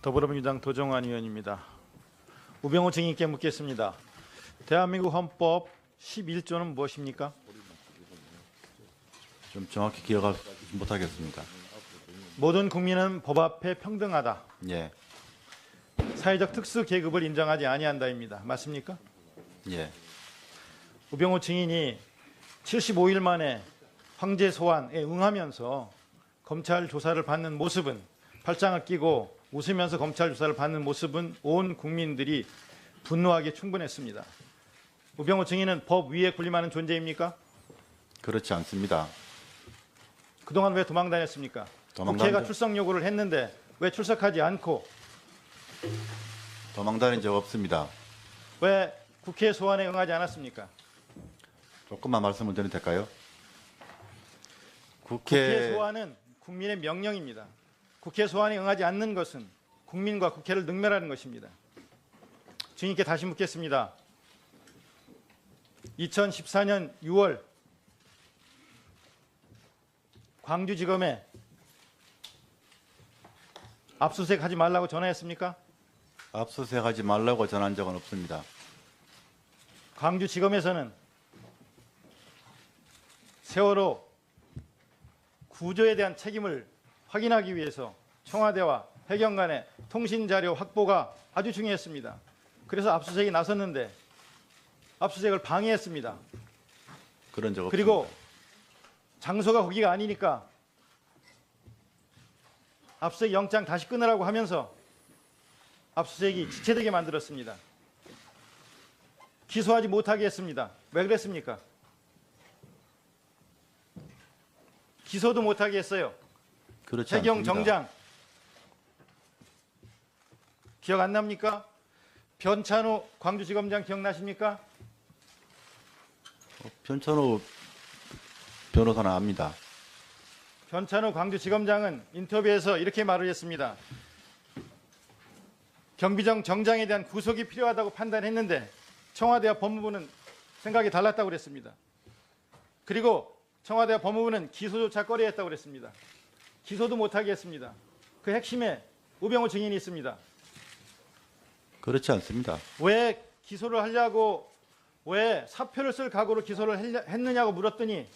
더불어민주당 도정환 의원입니다. 우병우 증인께 묻겠습니다. 대한민국 헌법 11조는 무엇입니까? 좀 정확히 기억하지 못하겠습니다. 모든 국민은 법 앞에 평등하다. 예, 사회적 특수 계급을 인정하지 아니한다입니다. 맞습니까? 예, 우병우 증인이 75일 만에 황제 소환에 응하면서 검찰 조사를 받는 모습은, 팔짱을 끼고 웃으면서 검찰 조사를 받는 모습은 온 국민들이 분노하기에 충분했습니다. 우병우 증인은 법 위에 군림하는 존재입니까? 그렇지 않습니다. 그동안 왜 도망 다녔습니까? 국회가 출석 요구를 했는데 왜 출석하지 않고, 도망다닌 적 없습니다. 왜 국회 소환에 응하지 않았습니까? 조금만 말씀을 드려도 될까요? 국회 소환은 국민의 명령입니다. 국회 소환에 응하지 않는 것은 국민과 국회를 능멸하는 것입니다. 증인께 다시 묻겠습니다. 2014년 6월 광주지검에 압수수색하지 말라고 전화했습니까? 압수수색하지 말라고 전한 적은 없습니다. 광주지검에서는 세월호 구조에 대한 책임을 확인하기 위해서 청와대와 해경 간의 통신자료 확보가 아주 중요했습니다. 그래서 압수수색이 나섰는데 압수수색을 방해했습니다. 그런 적 없습니다. 그리고 장소가 거기가 아니니까 압수수색 영장 다시 끊으라고 하면서 압수수색이 지체되게 만들었습니다. 기소하지 못하게 했습니다. 왜 그랬습니까? 기소도 못하게 했어요. 그렇지 해경 않습니다. 정장 기억 안 납니까? 변찬우 광주지검장 기억나십니까? 변천호 변호사는 압니다. 변찬우 광주지검장은 인터뷰에서 이렇게 말을 했습니다. 경비정 정장에 대한 구속이 필요하다고 판단했는데 청와대와 법무부는 생각이 달랐다고 그랬습니다. 그리고 청와대와 법무부는 기소조차 꺼려했다고 그랬습니다. 기소도 못하게 했습니다. 그 핵심에 우병우 증인이 있습니다. 그렇지 않습니다. 왜 기소를 하려고, 왜 사표를 쓸 각오로 기소를 했느냐고 물었더니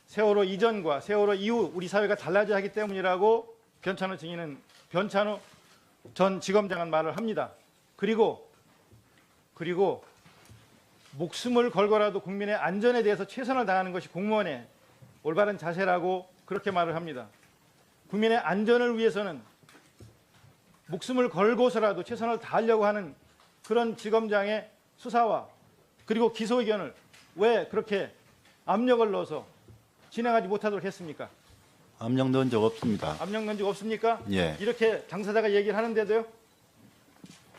세월호 이전과 세월호 이후 우리 사회가 달라져야 하기 때문이라고 변찬우 전 지검장은 말을 합니다. 그리고 목숨을 걸고라도 국민의 안전에 대해서 최선을 다하는 것이 공무원의 올바른 자세라고 그렇게 말을 합니다. 국민의 안전을 위해서는 목숨을 걸고서라도 최선을 다하려고 하는 그런 지검장의 수사와 그리고 기소 의견을 왜 그렇게 압력을 넣어서 진행하지 못하도록 했습니까? 압력 넣은 적 없습니다. 압력 넣은 적 없습니까? 예. 이렇게 당사자가 얘기를 하는데도요?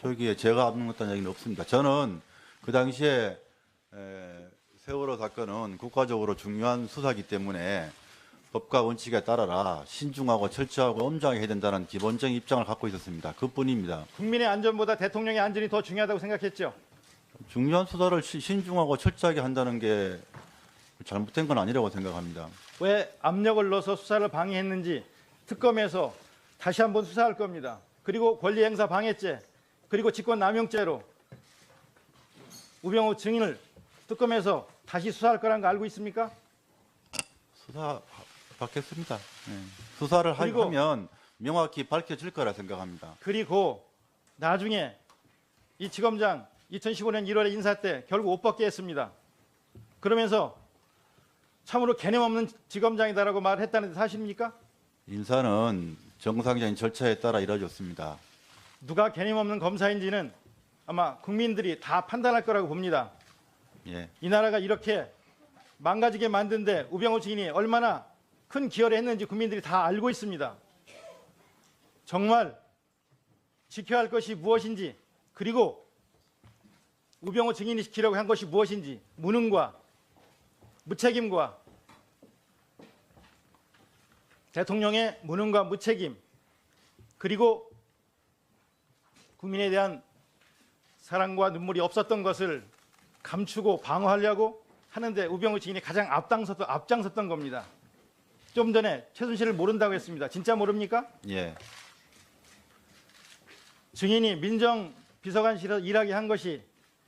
저기에 제가 압력 넣었다는 얘기는 없습니다. 저는 그 당시에 세월호 사건은 국가적으로 중요한 수사이기 때문에 법과 원칙에 따라라 신중하고 철저하고 엄정하게 해야 된다는 기본적인 입장을 갖고 있었습니다. 그뿐입니다. 국민의 안전보다 대통령의 안전이 더 중요하다고 생각했죠? 중요한 수사를 신중하고 철저하게 한다는 게 잘못된 건 아니라고 생각합니다. 왜 압력을 넣어서 수사를 방해했는지 특검에서 다시 한번 수사할 겁니다. 그리고 권리행사 방해죄, 그리고 직권남용죄로 우병우 증인을 특검에서 다시 수사할 거라는 거 알고 있습니까? 수사 받겠습니다. 수사를 하면 명확히 밝혀질 거라 생각합니다. 그리고 나중에 이 지검장 2015년 1월에 인사 때 결국 옷 벗게 했습니다. 그러면서 참으로 개념 없는 지검장이다라고 말했다는 데 사실입니까? 인사는 정상적인 절차에 따라 이루어졌습니다. 누가 개념 없는 검사인지는 아마 국민들이 다 판단할 거라고 봅니다. 예. 이 나라가 이렇게 망가지게 만든데 우병우 증인이 얼마나 큰 기여를 했는지 국민들이 다 알고 있습니다. 정말 지켜야 할 것이 무엇인지, 그리고 우병우 증인이 지키려고 한 것이 무엇인지, 무능과 무책임과 대통령의 무능과 무책임, 그리고 국민에 대한 사랑과 눈물이 없었던 것을 감추고 방어하려고 하는데 우병우 증인이 가장 앞장섰던 겁니다. 좀 전에 최순실을 모른다고 했습니다. 진짜 모릅니까? 예. 증인이 민정비서관실에서 일하게 한 것이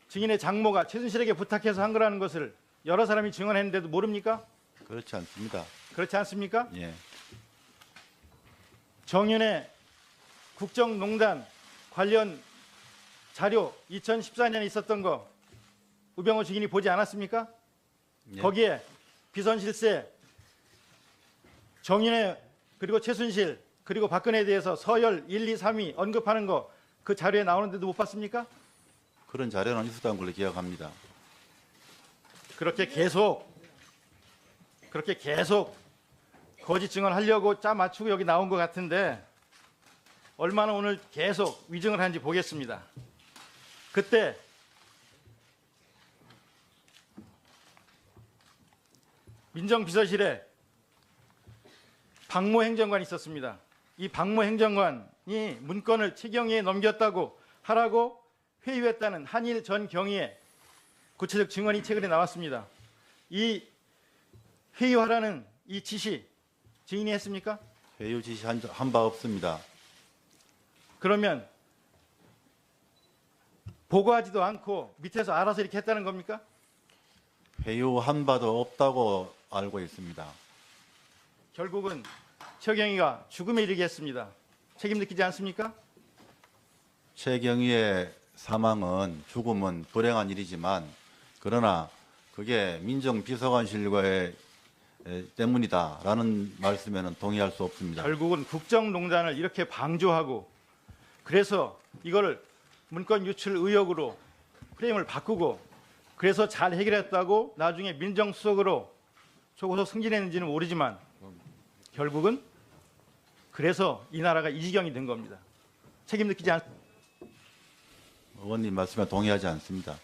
증인의 장모가 최순실에게 부탁해서 한 거라는 것을 여러 사람이 증언했는데도 모릅니까? 그렇지 않습니다. 그렇지 않습니까? 예. 정윤의 국정농단 관련 자료 2014년에 있었던 거 우병우 증인이 보지 않았습니까? 예. 거기에 비선실세 정윤회 그리고 최순실 그리고 박근혜에 대해서 서열 1, 2, 3위 언급하는 거 그 자료에 나오는데도 못 봤습니까? 그런 자료는 있었던 걸로 기억합니다. 그렇게 계속 거짓 증언하려고 짜 맞추고 여기 나온 것 같은데 얼마나 오늘 계속 위증을 하는지 보겠습니다. 그때 민정비서실에 박모 행정관이 있었습니다. 이 박모 행정관이 문건을 최경희에 넘겼다고 하라고 회유했다는 한일 전 경위의 구체적 증언이 최근에 나왔습니다. 이 회유하라는 이 지시 증인이 했습니까? 회유 지시한 바 없습니다. 그러면 보고하지도 않고 밑에서 알아서 이렇게 했다는 겁니까? 회유한 바도 없다고 알고 있습니다. 결국은 최경희가 죽음에 이르게 했습니다. 책임 느끼지 않습니까? 최경희의 사망은 죽음은 불행한 일이지만 그러나 그게 민정비서관실과의 때문이다라는 말씀에는 동의할 수 없습니다. 결국은 국정농단을 이렇게 방조하고 그래서 이거를 문건 유출 의혹으로 프레임을 바꾸고 그래서 잘 해결했다고 나중에 민정수석으로 초고속 승진했는지는 모르지만 결국은 그래서 이 나라가 이 지경이 된 겁니다. 책임 느끼지 않습니까? 의원님 말씀에 동의하지 않습니다.